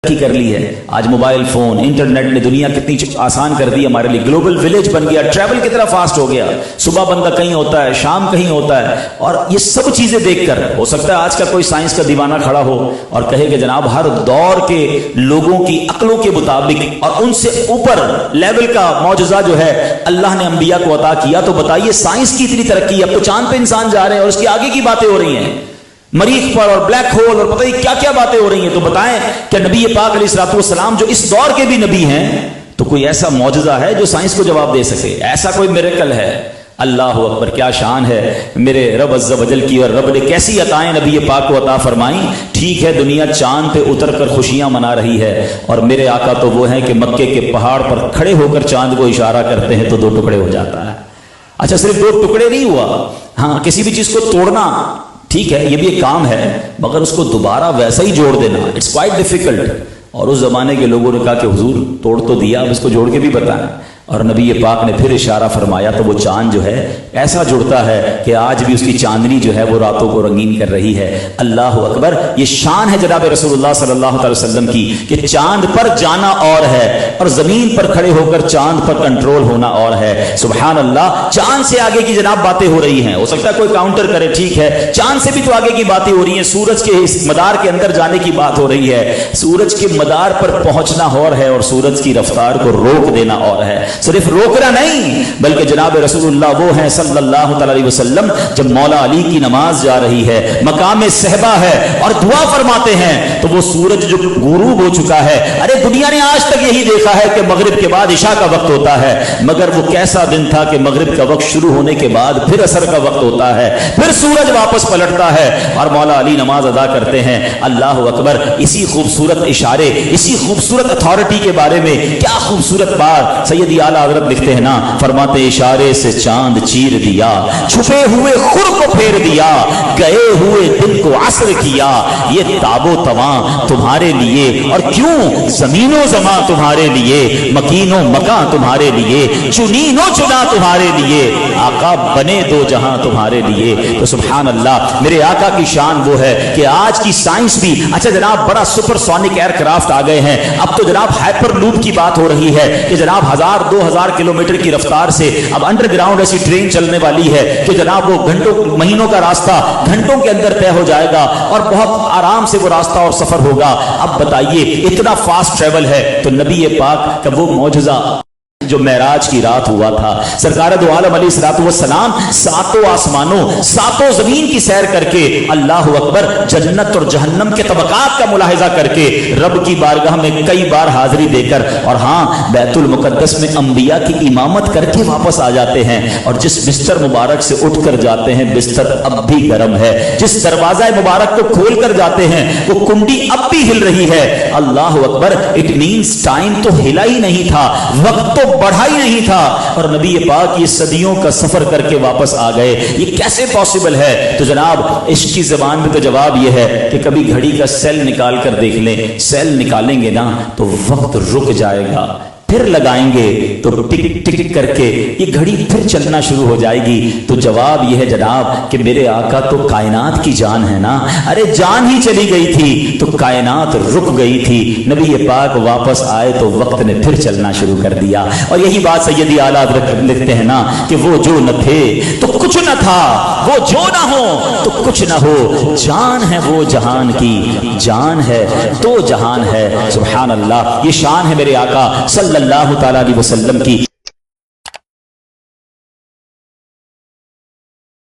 کی کر لی ہے. آج موبائل فون انٹرنیٹ نے دنیا کتنی آسان کر دی ہمارے لیے. گلوبل ولیج بن گیا. ٹریول کتنا فاسٹ ہو گیا. صبح بندہ کہیں ہوتا ہے, شام کہیں ہوتا ہے. اور یہ سب چیزیں دیکھ کر ہو سکتا ہے آج کا کوئی سائنس کا دیوانہ کھڑا ہو اور کہے کہ جناب ہر دور کے لوگوں کی عقلوں کے مطابق اور ان سے اوپر لیول کا معجزہ جو ہے اللہ نے انبیاء کو عطا کیا. تو بتائیے سائنس کی اتنی ترقی, اب تو چاند پہ انسان جا رہے ہیں اور اس کی آگے کی باتیں ہو رہی ہیں, مریخ پر اور بلیک ہول اور پتہ نہیں کیا کیا باتیں ہو رہی ہیں. تو بتائیں کہ نبی پاک علیہ الصلوۃ والسلام جو اس دور کے بھی نبی ہیں, تو کوئی ایسا معجزہ ہے جو سائنس کو جواب دے سکے؟ ایسا کوئی میریکل ہے؟ اللہ اکبر, کیا شان ہے میرے رب عز و جل کی. اور رب نے کیسی عطائیں نبی پاک کو عطا فرمائیں. ٹھیک ہے دنیا چاند پہ اتر کر خوشیاں منا رہی ہے, اور میرے آقا تو وہ ہیں کہ مکے کے پہاڑ پر کھڑے ہو کر چاند کو اشارہ کرتے ہیں تو 2 ٹکڑے ہو جاتا ہے. اچھا صرف 2 ٹکڑے نہیں ہوا, ہاں کسی بھی چیز کو توڑنا ٹھیک ہے یہ بھی ایک کام ہے, مگر اس کو دوبارہ ویسا ہی جوڑ دینا اٹس کوائٹ ڈیفیکلٹ. اور اس زمانے کے لوگوں نے کہا کہ حضور توڑ تو دیا, اب اس کو جوڑ کے بھی بتائیں. اور نبی پاک نے پھر اشارہ فرمایا تو وہ چاند جو ہے ایسا جڑتا ہے کہ آج بھی اس کی چاندنی جو ہے وہ راتوں کو رنگین کر رہی ہے. اللہ اکبر, یہ شان ہے جناب رسول اللہ صلی اللہ علیہ وسلم کی کہ چاند پر جانا اور ہے اور زمین پر کھڑے ہو کر چاند پر کنٹرول ہونا اور ہے. سبحان اللہ, چاند سے آگے کی جناب باتیں ہو رہی ہیں. ہو سکتا ہے کوئی کاؤنٹر کرے, ٹھیک ہے چاند سے بھی تو آگے کی باتیں ہو رہی ہیں. سورج کے اس مدار کے اندر جانے کی بات ہو رہی ہے, سورج کے مدار پر پہنچنا اور ہے اور سورج کی رفتار کو روک دینا اور ہے. صرف روکنا نہیں بلکہ جناب رسول اللہ وہ ہیں صلی اللہ علیہ وسلم, جب مولا علی کی نماز جا رہی ہے, مقام صحبہ ہے اور دعا فرماتے ہیں تو وہ سورج جو غروب ہو چکا ہے. ارے دنیا نے آج تک یہی دیکھا ہے کہ مغرب کے بعد عشاء کا وقت ہوتا ہے, مگر وہ کیسا دن تھا کہ مغرب کا وقت شروع ہونے کے بعد پھر عصر کا وقت ہوتا ہے, پھر سورج واپس پلٹتا ہے اور مولا علی نماز ادا کرتے ہیں. اللہ اکبر, اسی خوبصورت اشارے, اسی خوبصورت اتھارٹی کے بارے میں کیا خوبصورت بات سیدی اعلیٰ حضرت لکھتے ہیں نا, فرماتے اشارے سے چاند چیر دیا, چھپے ہوئے خور کو پھیر دیا, گئے ہوئے دن کو عصر کیا, یہ تاب و تواں تمہارے لیے اور کیوں زمین و زماں تمہارے لیے, مکین و مکاں تمہارے لیے, چنین و چنا تمہارے لیے, آقا بنے 2 جہاں تمہارے لیے. تو سبحان اللہ, میرے آقا کی شان وہ ہے کہ آج کی سائنس بھی, اچھا جناب بڑا سپر سونک ایئر کرافٹ آ گئے ہیں, اب تو جناب ہائپر لوپ کی بات ہو رہی ہے کہ جناب 1000-2000 کلومیٹر کی رفتار سے اب انڈر گراؤنڈ ایسی ٹرین چلنے والی ہے کہ جناب وہ گھنٹوں مہینوں کا راستہ گھنٹوں کے اندر طے ہو جائے گا اور بہت آرام سے وہ راستہ اور سفر ہوگا. اب بتائیے اتنا فاسٹ ٹریول ہے, تو نبی پاک کا وہ معجزہ جو معراج کی رات ہوا تھا, سرکار دو عالم علیہ الصلوۃ والسلام 7 آسمانوں 7 زمین کی سیر کر کے, اللہ اکبر, جنت اور جہنم کے طبقات کا ملاحظہ کر کے رب کی بارگاہ میں کئی بار حاضری دے کر, اور ہاں بیت المقدس میں انبیاء کی امامت کر کے واپس آ جاتے ہیں. اور جس بستر مبارک سے اٹھ کر جاتے ہیں بستر اب بھی گرم ہے, جس دروازہ مبارک کو کھول کر جاتے ہیں وہ کنڈی اب بھی ہل رہی ہے. اللہ اکبر, اٹ مینس ٹائم تو ہلا ہی نہیں تھا, وقت تو بڑھا ہی نہیں تھا, اور نبی پاک یہ صدیوں کا سفر کر کے واپس آ گئے. یہ کیسے پاسبل ہے؟ تو جناب عشق کی زبان میں تو جواب یہ ہے کہ کبھی گھڑی کا سیل نکال کر دیکھ لیں, سیل نکالیں گے نا تو وقت رک جائے گا, پھر لگائیں گے تو ٹک ٹک کر کے یہ گھڑی پھر چلنا شروع ہو جائے گی. تو جواب یہ ہے جناب کہ میرے آقا تو کائنات کی جان ہے نا. ارے جان ہی چلی گئی تھی تو کائنات رک گئی تھی, نبی پاک واپس آئے تو وقت نے پھر چلنا شروع کر دیا. اور یہی بات سیدی اعلیٰ حضرت لکھتے ہیں نا کہ وہ جو نہ تھے تو کچھ نہ تھا, وہ جو نہ ہو تو کچھ نہ ہو, جان ہے وہ جہان کی, جان ہے تو جہان ہے. سبحان اللہ, یہ شان ہے میرے آقا صلی اللہ تعالی علیہ وسلم کی.